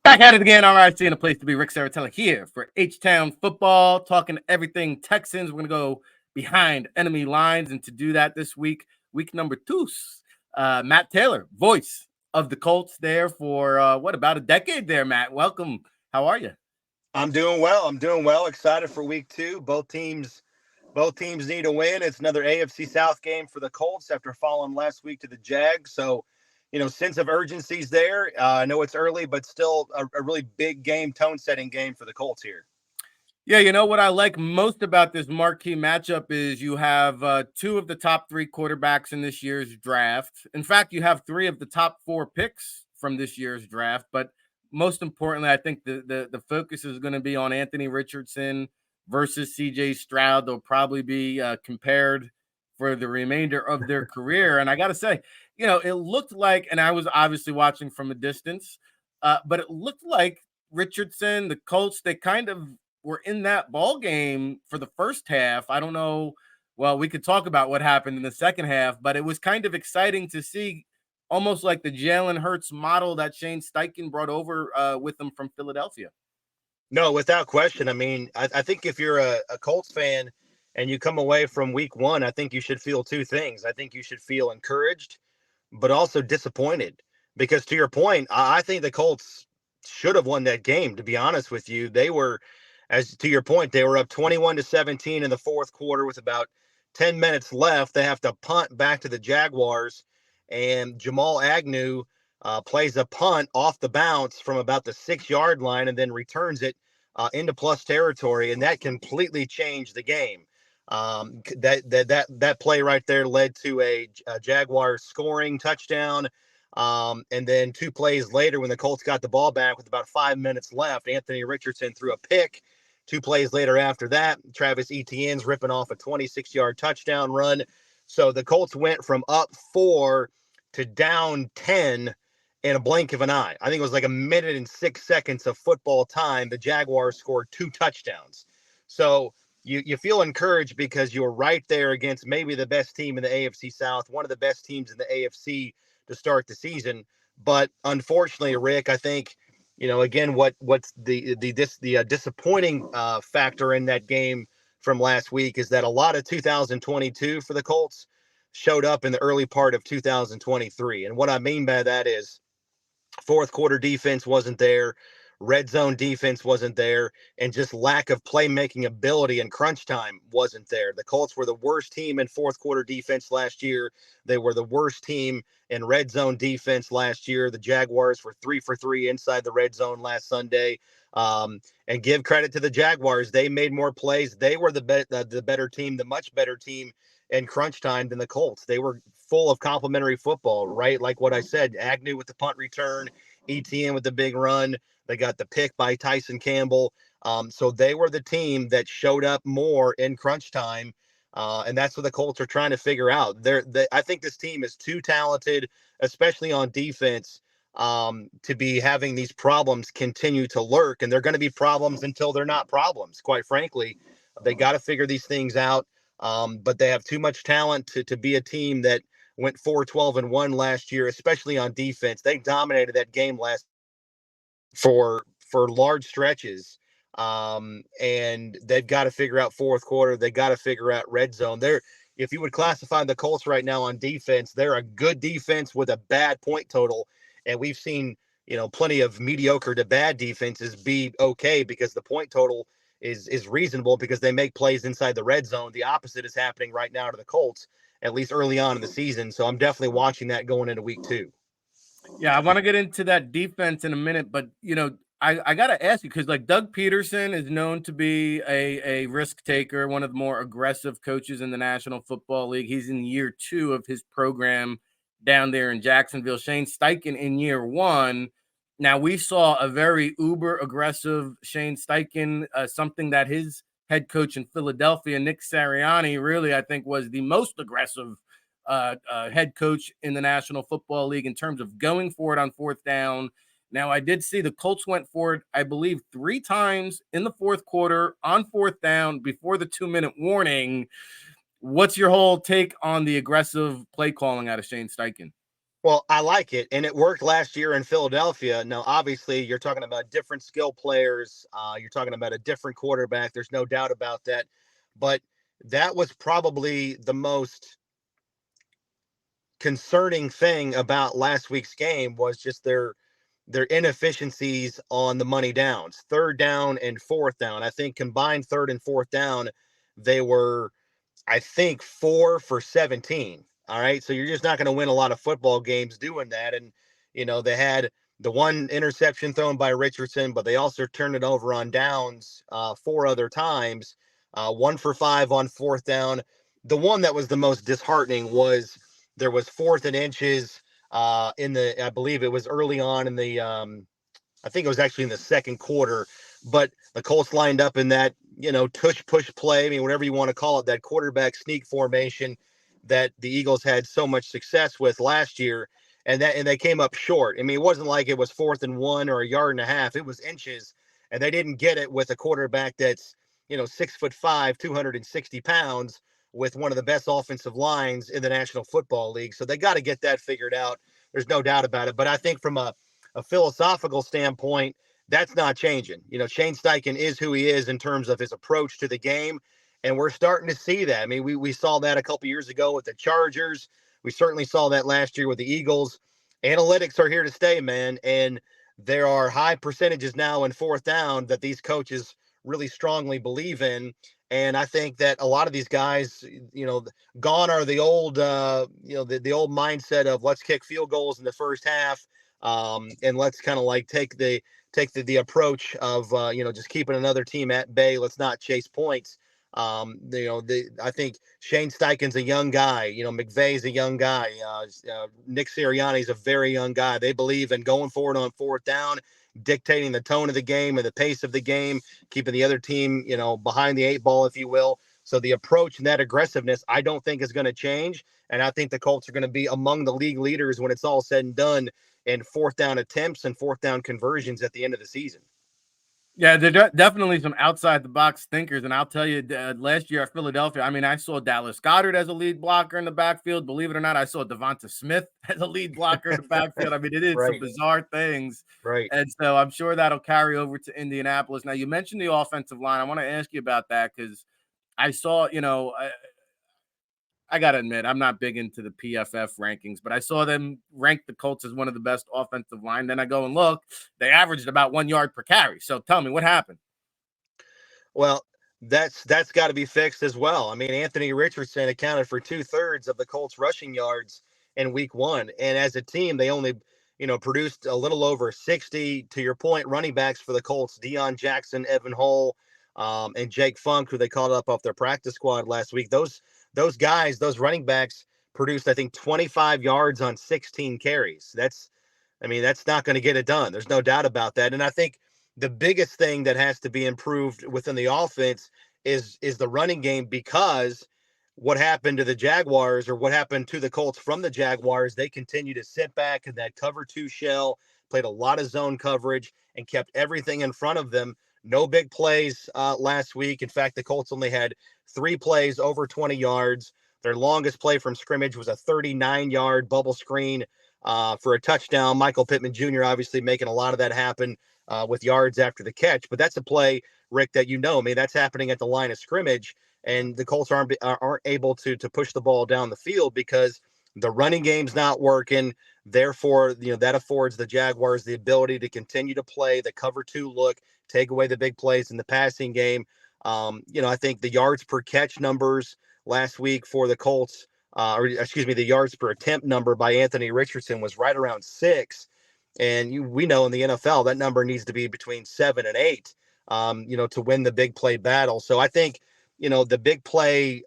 Back at it again. All right, seeing a place to be. Ric Serritella here for HTown.Football, talking everything Texans. We're going to go behind enemy lines. And to do that this week number two, Matt Taylor, voice of the Colts there for, about a decade there, Matt. Welcome. How are you? I'm doing well. Excited for week 2. Both teams need a win. It's another AFC South game for the Colts after falling last week to the Jags. So, sense of urgency's there. I know it's early, but still a really big game, tone-setting game for the Colts here. Yeah, you know what I like most about this marquee matchup is you have 2 of the top 3 quarterbacks in this year's draft. In fact, you have 3 of the top 4 picks from this year's draft. But most importantly, I think the focus is going to be on Anthony Richardson versus CJ Stroud. They'll probably be compared for the remainder of their career. And I got to say, it looked like, and I was obviously watching from a distance, but it looked like Richardson, the Colts, they kind of were in that ball game for the first half. I don't know. Well, we could talk about what happened in the second half, but it was kind of exciting to see, almost like the Jalen Hurts model that Shane Steichen brought over with them from Philadelphia. No, without question. I mean, I think if you're a Colts fan and you come away from week 1, I think you should feel 2 things. I think you should feel encouraged, but also disappointed. Because to your point, I think the Colts should have won that game, to be honest with you. They were, as to your point, they were up 21-17 in the fourth quarter with about 10 minutes left. They have to punt back to the Jaguars, and Jamal Agnew plays a punt off the bounce from about the 6-yard line and then returns it into plus territory, and that completely changed the game. That play right there led to a Jaguars scoring touchdown. And then 2 plays later, when the Colts got the ball back with about 5 minutes left, Anthony Richardson threw a pick. 2 plays later after that, Travis Etienne's ripping off a 26-yard touchdown run. So the Colts went from up 4 to down 10 in a blink of an eye. I think it was like a minute and 6 seconds of football time. The Jaguars scored 2 touchdowns. So you feel encouraged because you're right there against maybe the best team in the AFC South, one of the best teams in the AFC to start the season. But unfortunately, Rick, I think, again, what's the disappointing factor in that game from last week is that a lot of 2022 for the Colts showed up in the early part of 2023. And what I mean by that is fourth quarter defense wasn't there, red zone defense wasn't there, and just lack of playmaking ability and crunch time wasn't there. The Colts were the worst team in fourth quarter defense last year. They were the worst team in red zone defense last year. The Jaguars were 3 for 3 inside the red zone last Sunday. And give credit to the Jaguars. They made more plays. They were the better team, the much better team in crunch time than the Colts. They were full of complimentary football, right? Like what I said, Agnew with the punt return, Etienne with the big run. They got the pick by Tyson Campbell. So they were the team that showed up more in crunch time. And that's what the Colts are trying to figure out. I think this team is too talented, especially on defense, to be having these problems continue to lurk. And they're going to be problems until they're not problems, quite frankly. They got to figure these things out. But they have too much talent to be a team that went 4-12-1 last year, especially on defense. They dominated that game last for large stretches. And they've got to figure out fourth quarter. They got to figure out red zone. If you would classify the Colts right now on defense, they're a good defense with a bad point total. And we've seen, plenty of mediocre to bad defenses be okay because the point total is reasonable because they make plays inside the red zone. The opposite is happening right now to the Colts, at least early on in the season. So I'm definitely watching that going into week 2. Yeah, I want to get into that defense in a minute, but I got to ask you, because like Doug Peterson is known to be a risk taker, one of the more aggressive coaches in the National Football League. He's in year 2 of his program down there in Jacksonville. Shane Steichen in year 1. Now, we saw a very uber aggressive Shane Steichen, something that his head coach in Philadelphia, Ric Serritella, really, I think, was the most aggressive head coach in the National Football League in terms of going for it on fourth down. Now, I did see the Colts went for it, I believe, 3 times in the fourth quarter on fourth down before the 2-minute warning. What's your whole take on the aggressive play calling out of Shane Steichen? Well, I like it, and it worked last year in Philadelphia. Now, obviously, you're talking about different skill players. You're talking about a different quarterback. There's no doubt about that. But that was probably the most concerning thing about last week's game was just their inefficiencies on the money downs, third down and fourth down. I think combined third and fourth down, they were, I think, 4 for 17. All right. So you're just not going to win a lot of football games doing that. And, they had the one interception thrown by Richardson, but they also turned it over on downs 4 other times, 1 for 5 on fourth down. The one that was the most disheartening was there was fourth and inches I believe it was early on in the, I think it was actually in the second quarter, but the Colts lined up in that, tush push play. I mean, whatever you want to call it, that quarterback sneak formation that the Eagles had so much success with last year. And they came up short. I mean, it wasn't like it was 4th and 1 or a yard and a half. It was inches, and they didn't get it with a quarterback that's, 6'5", 260 pounds, with one of the best offensive lines in the National Football League. So they got to get that figured out. There's no doubt about it. But I think from a philosophical standpoint, that's not changing. Shane Steichen is who he is in terms of his approach to the game. And we're starting to see that. I mean, we saw that a couple years ago with the Chargers. We certainly saw that last year with the Eagles. Analytics are here to stay, man. And there are high percentages now in fourth down that these coaches really strongly believe in. And I think that a lot of these guys, gone are the old, the old mindset of let's kick field goals in the first half, and let's kind of like take the approach of just keeping another team at bay. Let's not chase points. I think Shane Steichen's a young guy. McVay's a young guy. Nick Sirianni's a very young guy. They believe in going forward on fourth down, dictating the tone of the game and the pace of the game, keeping the other team, behind the 8 ball, if you will. So the approach and that aggressiveness, I don't think is going to change. And I think the Colts are going to be among the league leaders when it's all said and done in fourth down attempts and fourth down conversions at the end of the season. Yeah, there definitely some outside the box thinkers. And I'll tell you, last year at Philadelphia, I mean, I saw Dallas Goedert as a lead blocker in the backfield. Believe it or not, I saw Devonta Smith as a lead blocker in the backfield. I mean, it is some bizarre things. Right. And so I'm sure that'll carry over to Indianapolis. Now, you mentioned the offensive line. I want to ask you about that because I saw, I got to admit, I'm not big into the PFF rankings, but I saw them rank the Colts as one of the best offensive line. Then I go and look, they averaged about 1 yard per carry. So tell me what happened. Well, that's got to be fixed as well. I mean, Anthony Richardson accounted for 2/3 of the Colts rushing yards in week 1. And as a team, they only, produced a little over 60, to your point, running backs for the Colts: Deion Jackson, Evan Hull, and Jake Funk, who they called up off their practice squad last week. Those guys, those running backs produced, I think, 25 yards on 16 carries. That's not going to get it done. There's no doubt about that. And I think the biggest thing that has to be improved within the offense is the running game, because what happened to the Jaguars, or what happened to the Colts from the Jaguars, they continue to sit back in that cover 2 shell, played a lot of zone coverage, and kept everything in front of them. No big plays last week. In fact, the Colts only had 3 plays over 20 yards. Their longest play from scrimmage was a 39-yard bubble screen for a touchdown. Michael Pittman Jr. obviously making a lot of that happen with yards after the catch. But that's a play, Rick, that that's happening at the line of scrimmage, and the Colts aren't able to push the ball down the field because the running game's not working. Therefore, that affords the Jaguars the ability to continue to play the cover 2 look, take away the big plays in the passing game. I think the yards per catch numbers last week for the Colts, the yards per attempt number by Anthony Richardson was right around 6. And we know in the NFL that number needs to be between 7 and 8, to win the big play battle. So I think, the big play,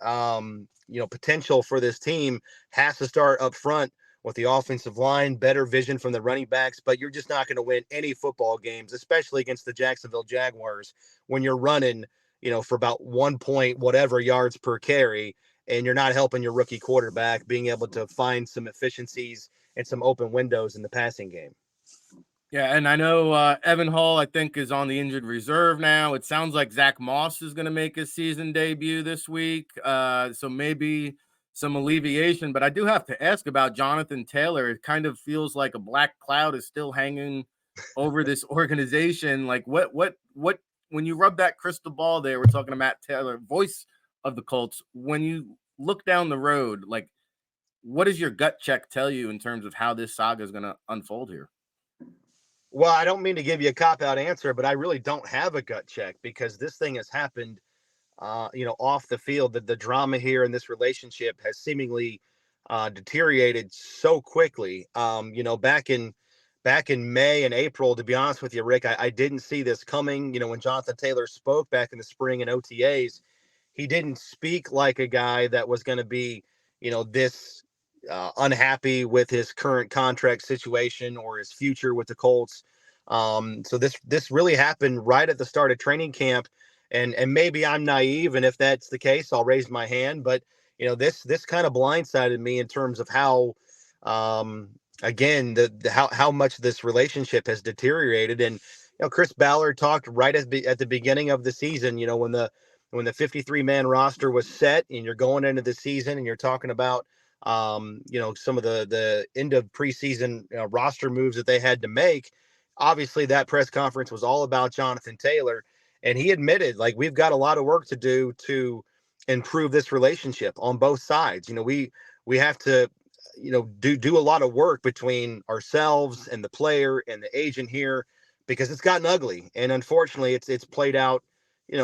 potential for this team has to start up front with the offensive line, better vision from the running backs. But you're just not going to win any football games, especially against the Jacksonville Jaguars, when you're running, for about 1 point whatever yards per carry, and you're not helping your rookie quarterback being able to find some efficiencies and some open windows in the passing game. Yeah, and I know Evan Hull, I think, is on the injured reserve now. It sounds like Zach Moss is going to make his season debut this week. So maybe some alleviation. But I do have to ask about Jonathan Taylor. It kind of feels like a black cloud is still hanging over this organization. Like what when you rub that crystal ball there, we're talking to Matt Taylor, voice of the Colts. When you look down the road, like what does your gut check tell you in terms of how this saga is going to unfold here? Well, I don't mean to give you a cop-out answer, but I really don't have a gut check because this thing has happened, off the field. The drama here in this relationship has seemingly deteriorated so quickly. Back in May and April, to be honest with you, Rick, I didn't see this coming. When Jonathan Taylor spoke back in the spring in OTAs, he didn't speak like a guy that was going to be, this unhappy with his current contract situation or his future with the Colts. So this really happened right at the start of training camp, and maybe I'm naive, and if that's the case, I'll raise my hand. But this kind of blindsided me in terms of how, again, how much this relationship has deteriorated. And Chris Ballard talked right at the beginning of the season. When the 53-man roster was set, and you're going into the season, and you're talking about some of the end of preseason roster moves that they had to make. Obviously, that press conference was all about Jonathan Taylor, and he admitted, like, we've got a lot of work to do to improve this relationship on both sides. We have to do a lot of work between ourselves and the player and the agent here, because it's gotten ugly, and unfortunately it's played out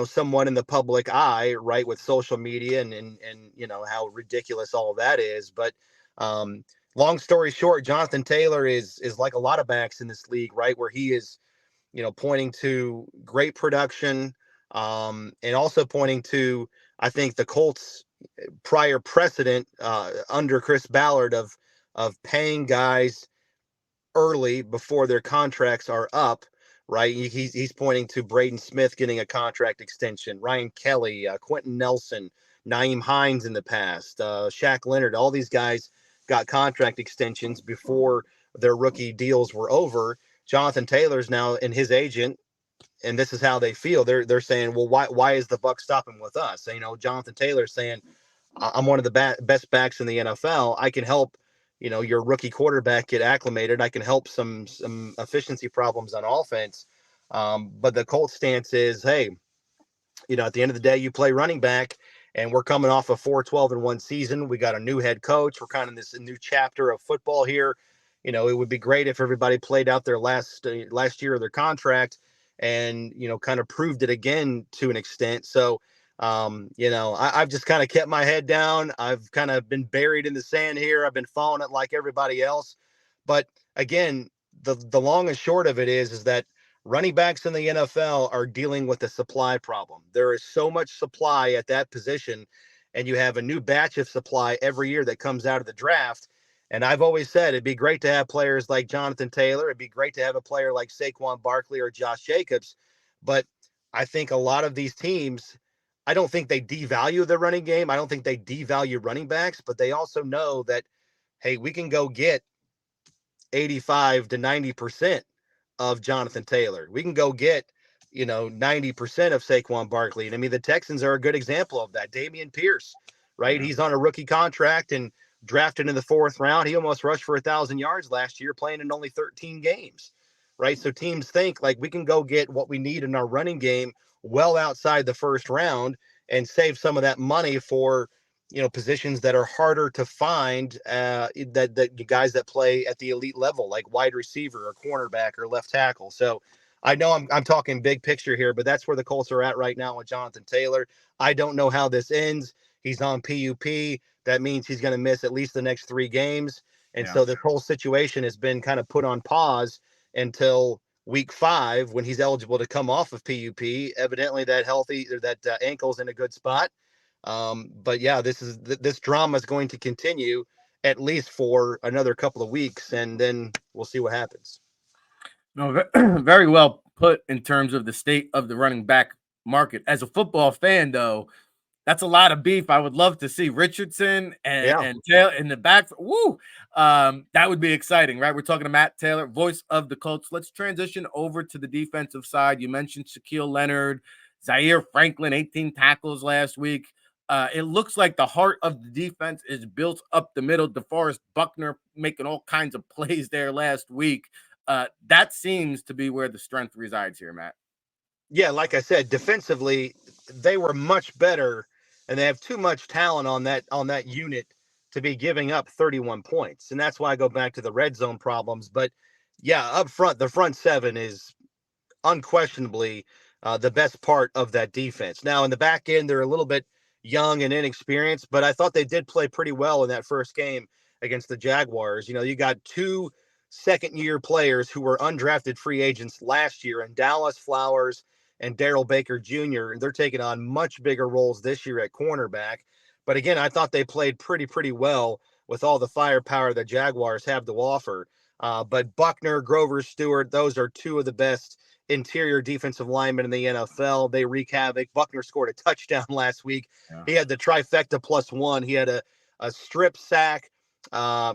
somewhat in the public eye, right, with social media and how ridiculous all of that is. But long story short, Jonathan Taylor is like a lot of backs in this league, right, where he is pointing to great production, and also pointing to, I think, the Colts prior precedent under Chris Ballard of paying guys early before their contracts are up. Right, he's pointing to Braden Smith getting a contract extension, Ryan Kelly, Quentin Nelson, Naeem Hines in the past, Shaq Leonard. All these guys got contract extensions before their rookie deals were over. Jonathan Taylor's now in his agent, and this is how they feel. They're saying, well, why is the buck stopping with us? Jonathan Taylor's saying, I'm one of the best backs in the NFL. I can help your rookie quarterback get acclimated. I can help some efficiency problems on offense. But the Colts stance is, hey, at the end of the day, you play running back, and we're coming off a 4-12-1 season. We got a new head coach. We're kind of in this new chapter of football here. It would be great if everybody played out their last year of their contract and, kind of proved it again to an extent. So, I've just kind of kept my head down. I've kind of been buried in the sand here. I've been following it like everybody else. But again, the long and short of it is that running backs in the NFL are dealing with a supply problem. There is so much supply at that position, and you have a new batch of supply every year that comes out of the draft. And I've always said it'd be great to have players like Jonathan Taylor. It'd be great to have a player like Saquon Barkley or Josh Jacobs. But I think a lot of these teams, I don't think they devalue the running game. I don't think they devalue running backs, but they also know that, hey, we can go get 85 to 90% of Jonathan Taylor. We can go get, 90% of Saquon Barkley. And I mean, the Texans are a good example of that. Dameon Pierce, right? Yeah. He's on a rookie contract and drafted in the 4th round. He almost rushed for 1,000 yards last year, playing in only 13 games, right? So teams think like we can go get what we need in our running game well outside the 1st round and save some of that money for, positions that are harder to find, that guys that play at the elite level, like wide receiver or cornerback or left tackle. So I know I'm talking big picture here, but that's where the Colts are at right now with Jonathan Taylor. I don't know how this ends. He's on PUP. That means he's going to miss at least the next 3 games. And so this whole situation has been kind of put on pause until week 5, when he's eligible to come off of PUP. Evidently that ankle's in a good spot. But yeah, this drama is going to continue at least for another couple of weeks, and then we'll see what happens. No, very well put in terms of the state of the running back market. As a football fan, though, that's a lot of beef. I would love to see Richardson and Taylor in the back. Woo! That would be exciting, right? We're talking to Matt Taylor, voice of the Colts. Let's transition over to the defensive side. You mentioned Shaquille Leonard, Zaire Franklin, 18 tackles last week. It looks like the heart of the defense is built up the middle. DeForest Buckner making all kinds of plays there last week. That seems to be where the strength resides here, Matt. Yeah, like I said, defensively, they were much better, and they have too much talent on that unit to be giving up 31 points. And that's why I go back to the red zone problems. But yeah, up front, the front seven is unquestionably the best part of that defense. Now, in the back end, they're a little bit young and inexperienced, but I thought they did play pretty well in that first game against the Jaguars. You know, you got two second-year players who were undrafted free agents last year, and Dallas Flowers and Daryl Baker Jr., and they're taking on much bigger roles this year at cornerback. But again, I thought they played pretty well with all the firepower that Jaguars have to offer. But Buckner, Grover Stewart, those are two of the best interior defensive linemen in the NFL. They wreak havoc. Buckner scored a touchdown last week. Yeah. He had the trifecta +1. He had a strip sack.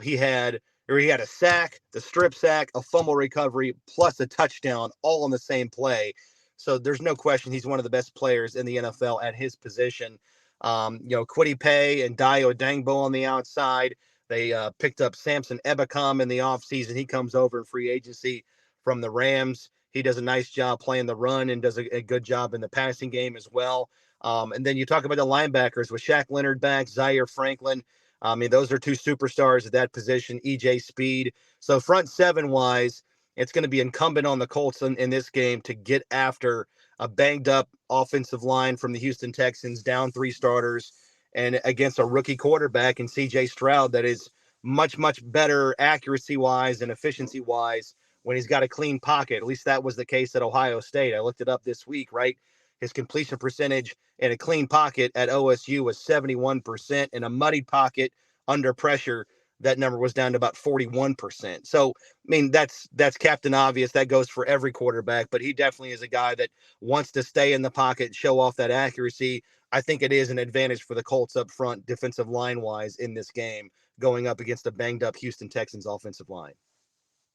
He had a sack, the strip sack, a fumble recovery, plus a touchdown, all in the same play. So there's no question he's one of the best players in the NFL at his position. Kwity Paye and Dio Dangbo on the outside. They picked up Samson Ebukam in the offseason. He comes over in free agency from the Rams. He does a nice job playing the run and does a good job in the passing game as well. And then you talk about the linebackers with Shaq Leonard back, Zaire Franklin. I mean, those are two superstars at that position, EJ Speed. So front seven-wise, it's going to be incumbent on the Colts in this game to get after a banged-up offensive line from the Houston Texans, down 3 starters, and against a rookie quarterback in C.J. Stroud that is much better accuracy-wise and efficiency-wise when he's got a clean pocket. At least that was the case at Ohio State. I looked it up this week, right? His completion percentage in a clean pocket at OSU was 71%. In a muddied pocket under pressure, that number was down to about 41%. So, I mean, that's Captain Obvious. That goes for every quarterback, but he definitely is a guy that wants to stay in the pocket, show off that accuracy. I think it is an advantage for the Colts up front, defensive line-wise, in this game, going up against a banged-up Houston Texans offensive line.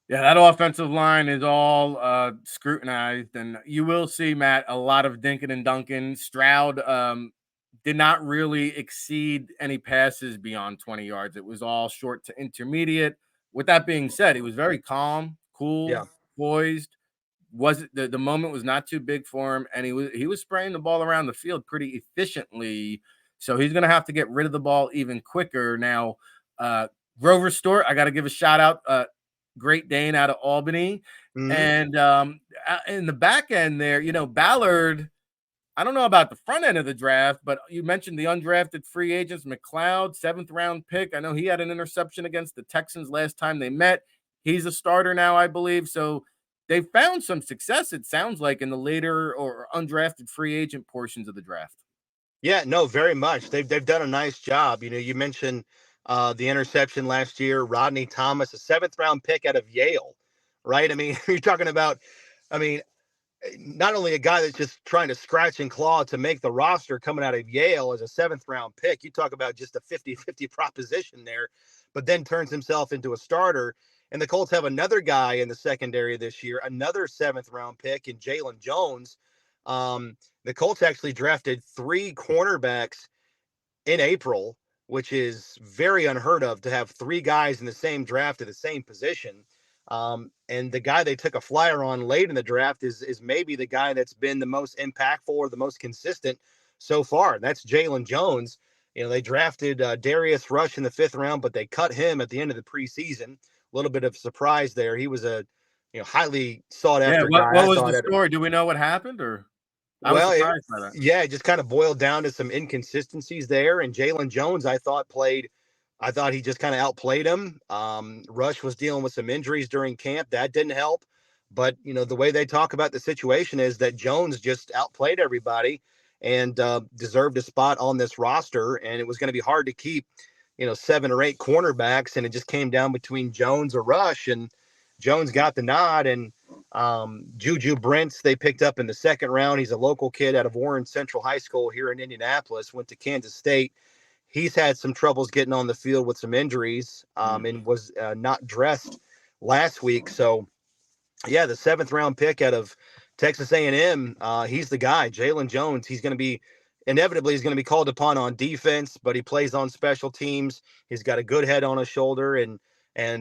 Yeah, that offensive line is all scrutinized, and you will see, Matt, a lot of dinking and dunking. Stroud did not really exceed any passes beyond 20 yards. It was all short to intermediate. With that being said, he was very calm, cool, poised. The moment was not too big for him, and he was spraying the ball around the field pretty efficiently. So he's going to have to get rid of the ball even quicker. Now, Grover Stewart, I got to give a shout out. Great Dane out of Albany. Mm-hmm. And in the back end there, Ballard, I don't know about the front end of the draft, but you mentioned the undrafted free agents, McLeod, 7th round pick. I know he had an interception against the Texans last time they met. He's a starter now, I believe. So they found some success, it sounds like, in the later or undrafted free agent portions of the draft. Yeah, no, very much. They've done a nice job. You mentioned the interception last year, Rodney Thomas, a 7th round pick out of Yale, right? I mean, you're talking about, not only a guy that's just trying to scratch and claw to make the roster coming out of Yale as a 7th round pick. You talk about just a 50-50 proposition there, but then turns himself into a starter. And the Colts have another guy in the secondary this year, another 7th round pick in Jalen Jones. The Colts actually drafted 3 cornerbacks in April, which is very unheard of to have 3 guys in the same draft at the same position. And the guy they took a flyer on late in the draft is maybe the guy that's been the most impactful or the most consistent so far. That's Jalen Jones. They drafted Darius Rush in the 5th round, but they cut him at the end of the preseason. A little bit of surprise there. He was a highly sought after guy. What was the story? Do we know what happened, or? It just kind of boiled down to some inconsistencies there. And Jalen Jones, I thought he just kind of outplayed him. Rush was dealing with some injuries during camp. That didn't help. But, the way they talk about the situation is that Jones just outplayed everybody and deserved a spot on this roster. And it was going to be hard to keep, 7 or 8 cornerbacks. And it just came down between Jones or Rush. And Jones got the nod. And Juju Brents, they picked up in the 2nd round. He's a local kid out of Warren Central High School here in Indianapolis, went to Kansas State. He's had some troubles getting on the field with some injuries and was not dressed last week. So, yeah, the 7th round pick out of Texas A&M, he's the guy, Jalen Jones. He's going to be inevitably he's going to be called upon on defense, but he plays on special teams. He's got a good head on his shoulder, and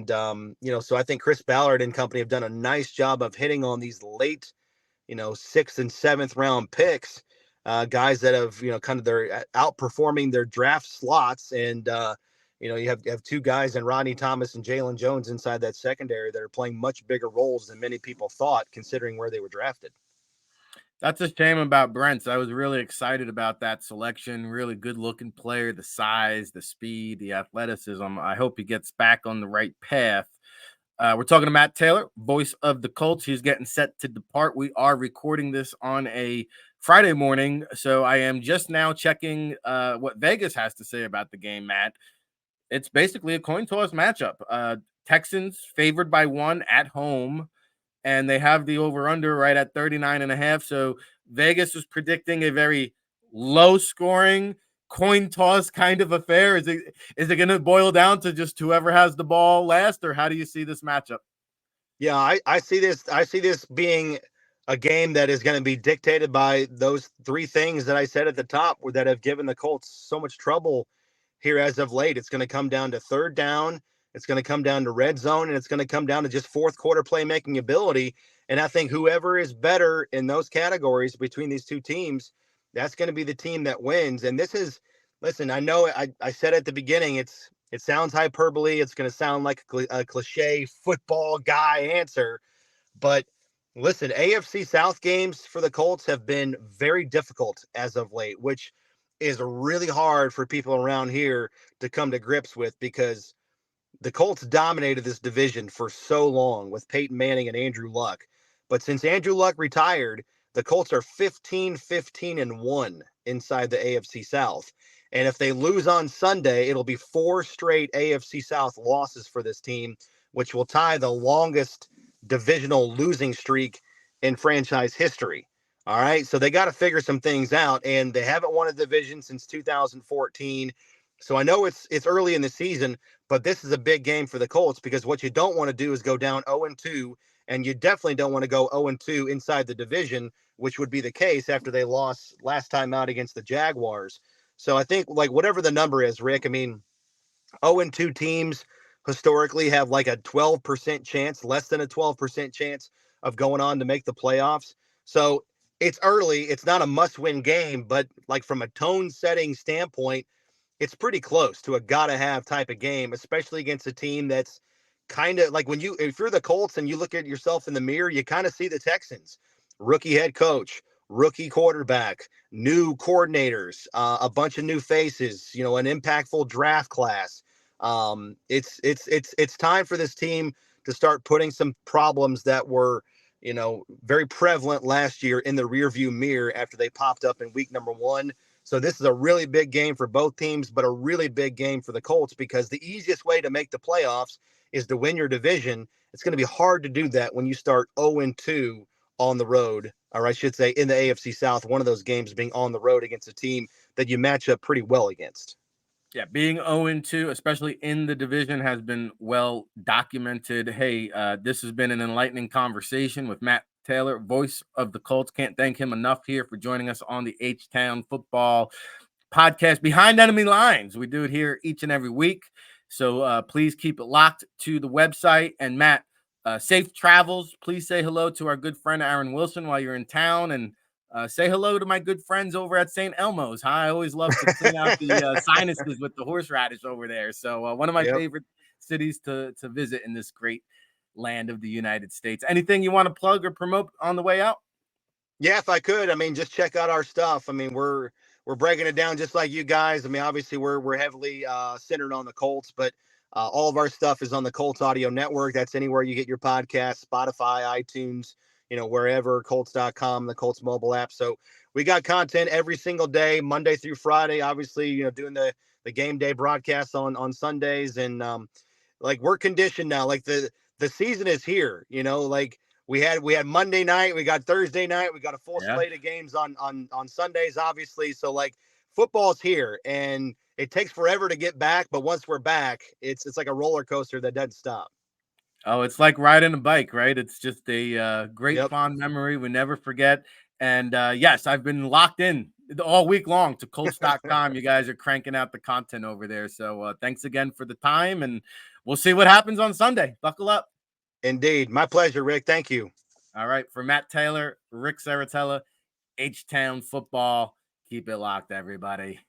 so I think Chris Ballard and company have done a nice job of hitting on these late, 6th and 7th round picks, guys that have, kind of they're outperforming their draft slots. And, you have two guys in Rodney Thomas and Jalen Jones inside that secondary that are playing much bigger roles than many people thought, considering where they were drafted. That's a shame about Brents. I was really excited about that selection. Really good looking player, the size, the speed, the athleticism. I hope he gets back on the right path. We're talking to Matt Taylor, voice of the Colts. He's getting set to depart. We are recording this on a Friday morning, so I am just now checking what Vegas has to say about the game, Matt. It's basically a coin toss matchup. Texans favored by 1 at home, and they have the over-under right at 39.5. So Vegas is predicting a very low-scoring coin toss kind of affair. Is it going to boil down to just whoever has the ball last, or how do you see this matchup? Yeah, I see this. I see this being a game that is going to be dictated by those three things that I said at the top, that have given the Colts so much trouble here as of late. It's going to come down to third down. It's going to come down to red zone, and it's going to come down to just fourth quarter playmaking ability. And I think whoever is better in those categories between these two teams, that's going to be the team that wins. And this is, listen, I know I said at the beginning, it sounds hyperbole. It's going to sound like a cliche football guy answer, but listen, AFC South games for the Colts have been very difficult as of late, which is really hard for people around here to come to grips with, because the Colts dominated this division for so long with Peyton Manning and Andrew Luck. But since Andrew Luck retired, the Colts are 15-15-1 inside the AFC South. And if they lose on Sunday, it'll be 4 straight AFC South losses for this team, which will tie the longest divisional losing streak in franchise history. All right. So they got to figure some things out, and they haven't won a division since 2014. So I know it's early in the season, but this is a big game for the Colts, because what you don't want to do is go down 0-2, and you definitely don't want to go 0-2 inside the division, which would be the case after they lost last time out against the Jaguars. So I think, like, whatever the number is, Rick, I mean, 0-2 teams historically have like a 12% chance, less than a 12% chance of going on to make the playoffs. So it's early. It's not a must-win game, but like from a tone-setting standpoint, it's pretty close to a gotta-have type of game, especially against a team that's kind of like, if you're the Colts and you look at yourself in the mirror, you kind of see the Texans. Rookie head coach, rookie quarterback, new coordinators, a bunch of new faces, an impactful draft class. It's time for this team to start putting some problems that were, very prevalent last year in the rearview mirror after they popped up in week number 1. So this is a really big game for both teams, but a really big game for the Colts, because the easiest way to make the playoffs is to win your division. It's going to be hard to do that when you start 0-2 on the road, or I should say in the AFC South, one of those games being on the road against a team that you match up pretty well against. Yeah, being 0-2, especially in the division, has been well documented. Hey, this has been an enlightening conversation with Matt Taylor, voice of the Colts. Can't thank him enough here for joining us on the HTown.Football podcast, Behind Enemy Lines. We do it here each and every week, so please keep it locked to the website. And Matt, safe travels. Please say hello to our good friend Aaron Wilson while you're in town, and say hello to my good friends over at St. Elmo's. Huh? I always love to clean out the sinuses with the horseradish over there. So one of my favorite cities to visit in this great land of the United States. Anything you want to plug or promote on the way out? Yeah, if I could, I mean, just check out our stuff. I mean, we're breaking it down just like you guys. I mean, obviously we're heavily centered on the Colts, but all of our stuff is on the Colts Audio Network. That's anywhere you get your podcast, Spotify, iTunes, wherever, Colts.com, the Colts mobile app. So we got content every single day, Monday through Friday, obviously, doing the game day broadcasts on Sundays. And like, we're conditioned now, like the season is here, like we had Monday night, we got Thursday night, we got a full slate of games on Sundays, obviously. So like, football's here, and it takes forever to get back, but once we're back, it's like a roller coaster that doesn't stop. Oh, it's like riding a bike, right? It's just a great fond memory we never forget. And yes, I've been locked in all week long to Colts.com. You guys are cranking out the content over there. So thanks again for the time, and we'll see what happens on Sunday. Buckle up. Indeed. My pleasure, Rick. Thank you. All right. For Matt Taylor, Ric Serritella, HTown Football. Keep it locked, everybody.